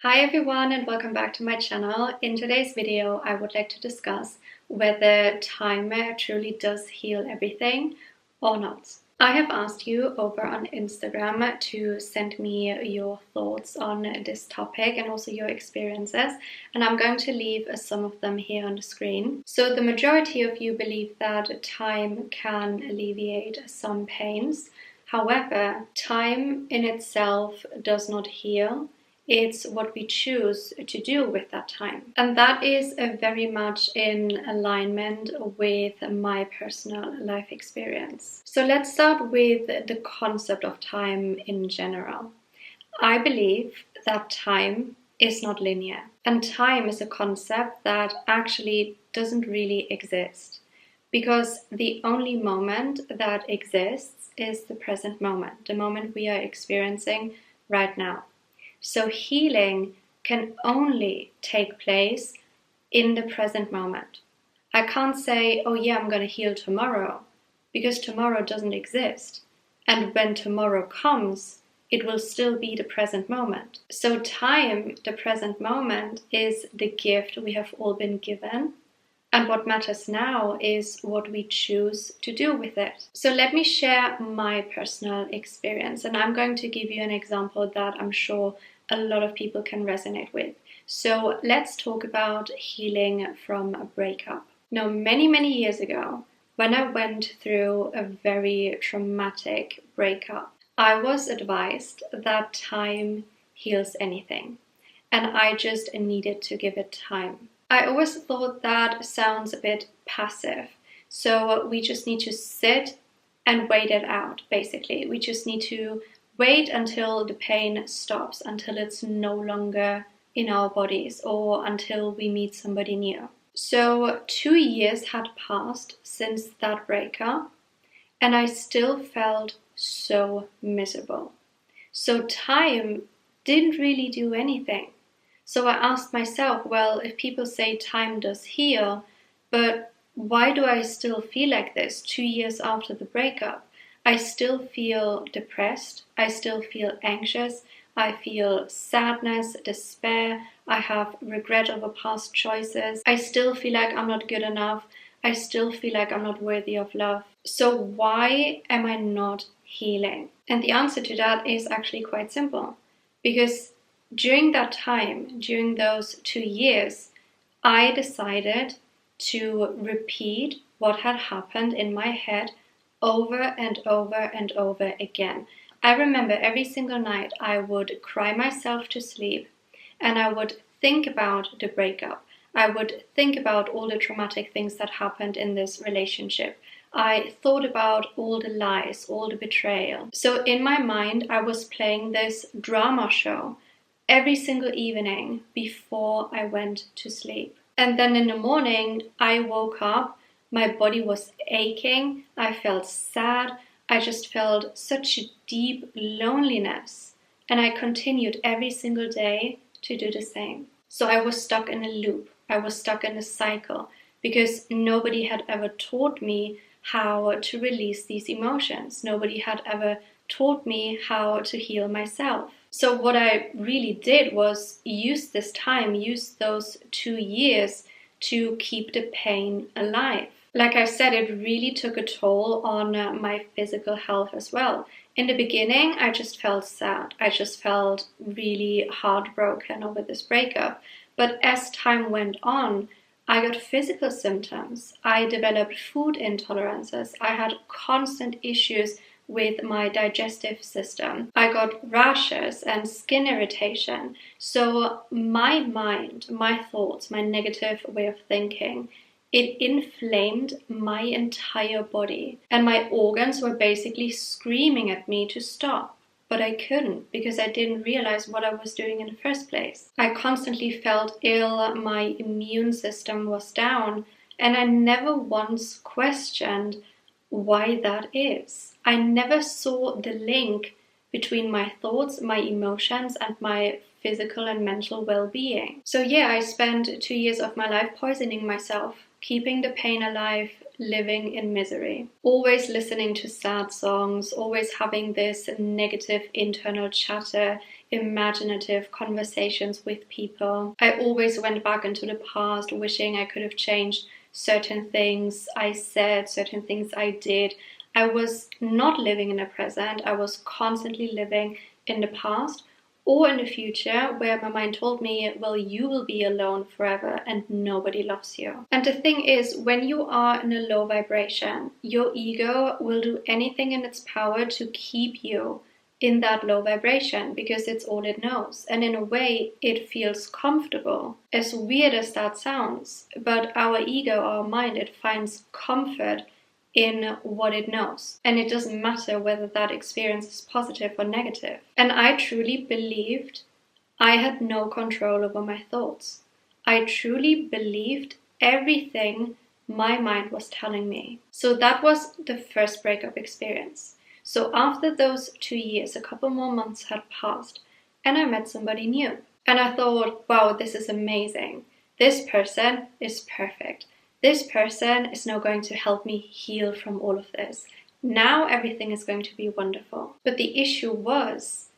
Hi everyone and welcome back to my channel. In today's video, I would like to discuss whether time truly does heal everything or not. I have asked you over on Instagram to send me your thoughts on this topic and also your experiences, and I'm going to leave some of them here on the screen. So the majority of you believe that time can alleviate some pains. However, time in itself does not heal. It's what we choose to do with that time. And that is very much in alignment with my personal life experience. So let's start with the concept of time in general. I believe that time is not linear. And time is a concept that actually doesn't really exist. Because the only moment that exists is the present moment, the moment we are experiencing right now. So healing can only take place in the present moment. I can't say, oh yeah, I'm going to heal tomorrow, because tomorrow doesn't exist. And when tomorrow comes, it will still be the present moment. So time, the present moment, is the gift we have all been given. And what matters now is what we choose to do with it. So let me share my personal experience. And I'm going to give you an example that I'm sure a lot of people can resonate with. So let's talk about healing from a breakup. Now, many years ago, when I went through a very traumatic breakup, I was advised that time heals anything. And I just needed to give it time. I always thought that sounds a bit passive. So we just need to sit and wait it out, basically. We just need to wait until the pain stops, until it's no longer in our bodies, or until we meet somebody new. So 2 years had passed since that breakup, and I still felt so miserable. So time didn't really do anything. So I asked myself, well, if people say time does heal, but why do I still feel like this 2 years after the breakup? I still feel depressed, I still feel anxious, I feel sadness, despair, I have regret over past choices, I still feel like I'm not good enough, I still feel like I'm not worthy of love. So why am I not healing? And the answer to that is actually quite simple. Because during that time, during those 2 years, I decided to repeat what had happened in my head over and over and over again. I remember every single night I would cry myself to sleep and I would think about the breakup. I would think about all the traumatic things that happened in this relationship. I thought about all the lies, all the betrayal. So in my mind, I was playing this drama show every single evening before I went to sleep. And then in the morning, I woke up, my body was aching, I felt sad, I just felt such a deep loneliness. And I continued every single day to do the same. So I was stuck in a loop, I was stuck in a cycle, because nobody had ever taught me how to release these emotions. Nobody had ever taught me how to heal myself. So what I really did was use this time, use those 2 years to keep the pain alive. Like I said, it really took a toll on my physical health as well. In the beginning, I just felt sad. I just felt really heartbroken over this breakup. But as time went on, I got physical symptoms. I developed food intolerances. I had constant issues with my digestive system. I got rashes and skin irritation. So my mind, my thoughts, my negative way of thinking, it inflamed my entire body. And my organs were basically screaming at me to stop. But I couldn't, because I didn't realize what I was doing in the first place. I constantly felt ill, my immune system was down, and I never once questioned why that is. I never saw the link between my thoughts, my emotions, and my physical and mental well-being. So yeah, I spent 2 years of my life poisoning myself keeping the pain alive, living in misery. Always listening to sad songs, always having this negative internal chatter, imaginative conversations with people. I always went back into the past, wishing I could have changed certain things I said, certain things I did. I was not living in the present. I was constantly living in the past or in the future, where my mind told me, well, you will be alone forever and nobody loves you. And the thing is, when you are in a low vibration, your ego will do anything in its power to keep you in that low vibration because it's all it knows. And in a way, it feels comfortable. As weird as that sounds, but our ego, our mind, it finds comfort in what it knows. And it doesn't matter whether that experience is positive or negative. And I truly believed I had no control over my thoughts. I truly believed everything my mind was telling me. So that was the first breakup experience. So after those 2 years, a couple more months had passed, and I met somebody new. And I thought, wow, this is amazing. This person is perfect. This person is now going to help me heal from all of this. Now everything is going to be wonderful. But the issue was,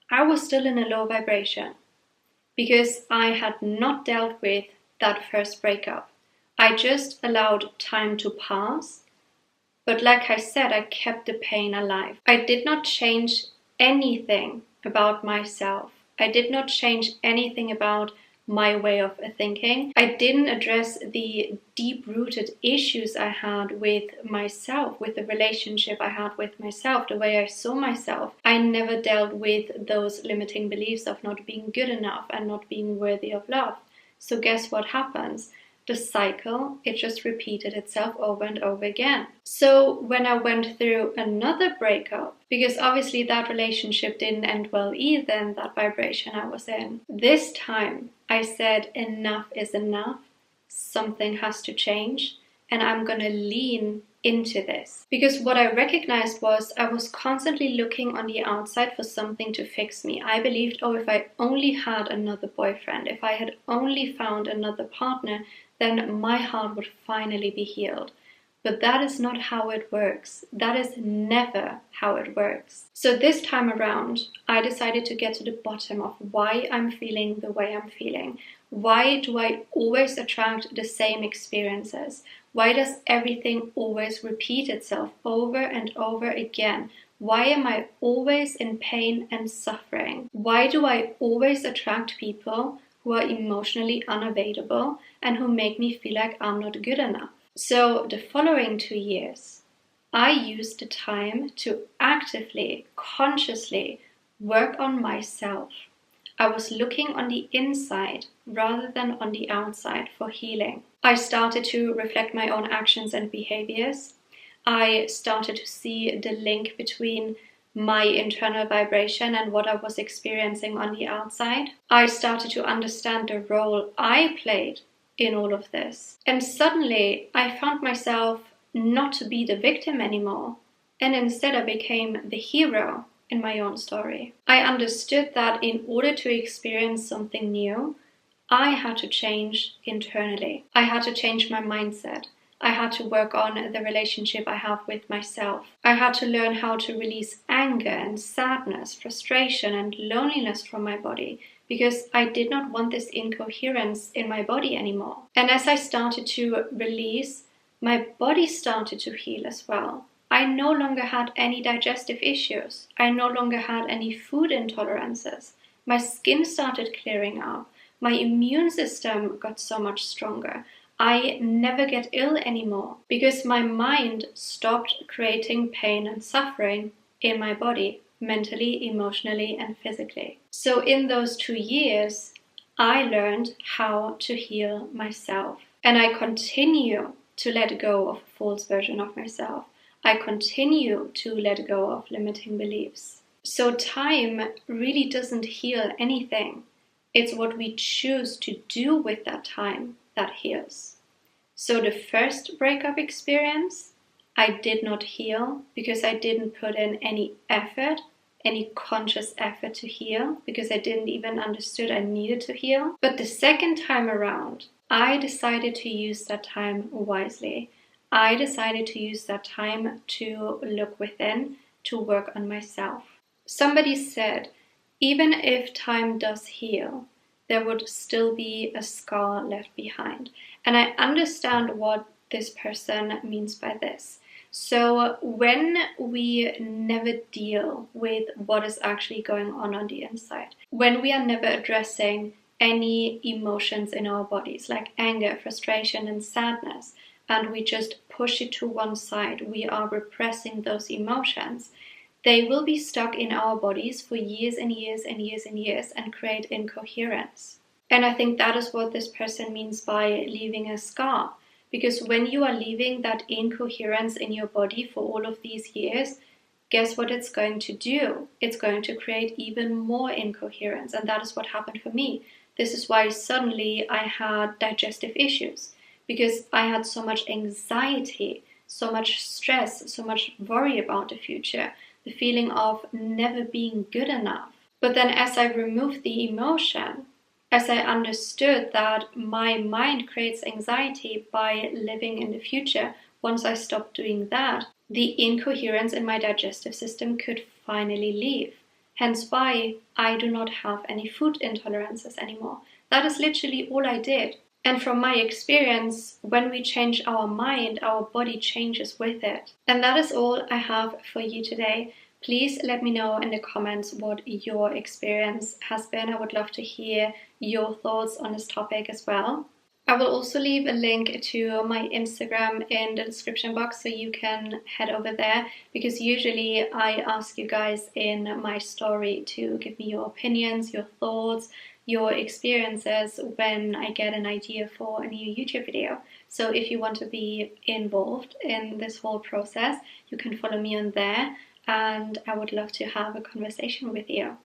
I was still in a low vibration because I had not dealt with that first breakup. I just allowed time to pass. But like I said, I kept the pain alive. I did not change anything about myself. I did not change anything about my way of thinking. I didn't address the deep-rooted issues I had with myself, with the relationship I had with myself, the way I saw myself. I never dealt with those limiting beliefs of not being good enough and not being worthy of love. So guess what happens? The cycle, it just repeated itself over and over again. So when I went through another breakup, because obviously that relationship didn't end well either in that vibration I was in, this time I said enough is enough, something has to change, and I'm gonna lean into this. Because what I recognized was I was constantly looking on the outside for something to fix me. I believed, oh, if I only had another boyfriend, if I had only found another partner, then my heart would finally be healed. But that is not how it works. That is never how it works. So this time around, I decided to get to the bottom of why I'm feeling the way I'm feeling. Why do I always attract the same experiences? Why does everything always repeat itself over and over again? Why am I always in pain and suffering? Why do I always attract people who are emotionally unavailable and who make me feel like I'm not good enough? So the following 2 years, I used the time to actively, consciously work on myself. I was looking on the inside rather than on the outside for healing. I started to reflect my own actions and behaviors. I started to see the link between my internal vibration and what I was experiencing on the outside. I started to understand the role I played in all of this. And suddenly I found myself not to be the victim anymore, and instead I became the hero in my own story. I understood that in order to experience something new, I had to change internally. I had to change my mindset. I had to work on the relationship I have with myself. I had to learn how to release anger and sadness, frustration and loneliness from my body, because I did not want this incoherence in my body anymore. And as I started to release, my body started to heal as well. I no longer had any digestive issues. I no longer had any food intolerances. My skin started clearing up. My immune system got so much stronger. I never get ill anymore because my mind stopped creating pain and suffering in my body, mentally, emotionally, and physically. So in those 2 years, I learned how to heal myself. And I continue to let go of a false version of myself. I continue to let go of limiting beliefs. So time really doesn't heal anything. It's what we choose to do with that time that heals. So the first breakup experience, I did not heal because I didn't put in any effort, any conscious effort to heal, because I didn't even understood I needed to heal. But the second time around, I decided to use that time wisely. I decided to use that time to look within, to work on myself. Somebody said, even if time does heal, there would still be a scar left behind. And I understand what this person means by this. So when we never deal with what is actually going on the inside, when we are never addressing any emotions in our bodies like anger, frustration, and sadness, and we just push it to one side, we are repressing those emotions, they will be stuck in our bodies for years and years and years and years and create incoherence. And I think that is what this person means by leaving a scar. Because when you are leaving that incoherence in your body for all of these years, guess what it's going to do? It's going to create even more incoherence. And that is what happened for me. This is why suddenly I had digestive issues. Because I had so much anxiety, so much stress, so much worry about the future. The feeling of never being good enough. But then as I removed the emotion, as I understood that my mind creates anxiety by living in the future, once I stopped doing that, the incoherence in my digestive system could finally leave. Hence why I do not have any food intolerances anymore. That is literally all I did. And from my experience, when we change our mind, our body changes with it. And that is all I have for you today. Please let me know in the comments what your experience has been. I would love to hear your thoughts on this topic as well. I will also leave a link to my Instagram in the description box so you can head over there, because usually I ask you guys in my story to give me your opinions, your thoughts, your experiences when I get an idea for a new YouTube video. So if you want to be involved in this whole process, you can follow me on there, and I would love to have a conversation with you.